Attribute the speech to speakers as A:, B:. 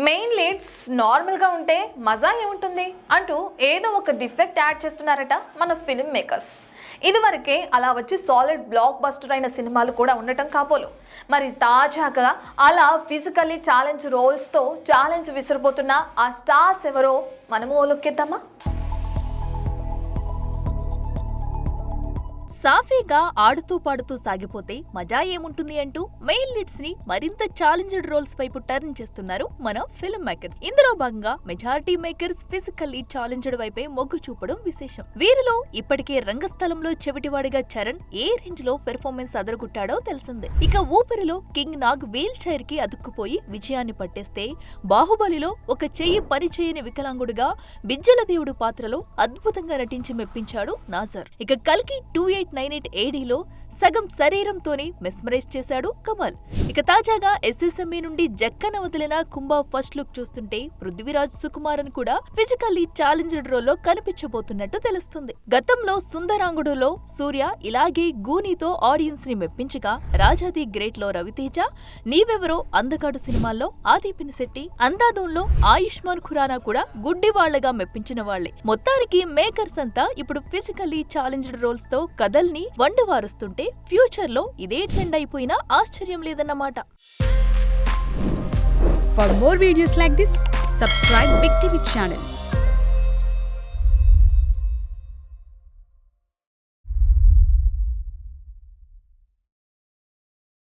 A: Main leads నార్మల్గా ఉంటే మజా ఏముంటుంది అంటూ ఏదో ఒక డిఫెక్ట్ యాడ్ చేస్తున్నారట మన ఫిల్మ్ మేకర్స్. ఇదివరకే అలా వచ్చి సాలిడ్ బ్లాక్ బస్టర్ అయిన సినిమాలు కూడా ఉండటం కాబోలు. మరి తాజాగా అలా ఫిజికల్లీ ఛాలెంజ్ రోల్స్తో ఛాలెంజ్ విసిరిపోతున్న ఆ స్టార్స్ ఎవరో మనము ఓలొక్కేద్దామా?
B: సాఫీగా ఆడుతూ పాడుతూ సాగిపోతే మజా ఏముంటుంది అంటూ మెయిన్ లీడ్స్ ని మరింత ఛాలెంజ్డ్ రోల్స్ వైపు టర్న్ చేస్తున్నారు మన ఫిల్మ్ మేకర్స్. ఇందులో భాగంగా మెజారిటీ మేకర్స్ ఫిజికల్లీ ఛాలెంజ్డ్ వైపే మొగ్గు చూపడం విశేషం. వీరిలో ఇప్పటికే రంగస్థలంలో చెవిటివాడిగా చరణ్ ఏ రేంజ్ లో పెర్ఫార్మెన్స్ అదరగొట్టాడో తెలిసిందే. ఇక ఊపిరిలో కింగ్ నాగ్ వీల్ చైర్ కి అతుక్కుపోయి విజయాన్ని పట్టేస్తే, బాహుబలిలో ఒక చెయ్యి పని చేయని వికలాంగుడిగా బిజ్జల దేవుడు పాత్రలో అద్భుతంగా నటించి మెప్పించాడు నాజర్. ఇక కల్కి 2898 ADలో సగం శరీరంతోనే మెస్మరైజ్ చేశాడు కమల్. ఇక తాజాగా SSME నుండి జక్కన వదిలిన కుంభ ఫస్ట్ లుక్ చూస్తుంటే పృథ్వీరాజ్ సుకుమారన్ కూడా ఫిజికల్లీ ఛాలెంజ్డ్ రోల్లో కనిపించబోతున్నట్టు తెలుస్తుంది. గతంలో సుందరాంగుడులో సూర్య ఇలాగే గూనీతో ఆడియన్స్ ని మెప్పించగా, రాజాది గ్రేట్ లో రవితేజ, నీవెవరో అందగాడు సినిమాల్లో ఆది పినిశెట్టి, అందాదంలో ఆయుష్మాన్ ఖురానా కూడా గుడ్డివాళ్లగా మెప్పించిన వాళ్లే. మొత్తానికి మేకర్స్ అంతా ఇప్పుడు ఫిజికల్లీ ఛాలెంజ్డ్ రోల్స్ తో కథల్ని వండివారుస్తుంటే ఫ్యూచర్ లో ఇదే ట్రెండ్ అయిపోయినా ఆశ్చర్యం లేదన్నమాట.
C: For more videos like this, subscribe Big TV channel.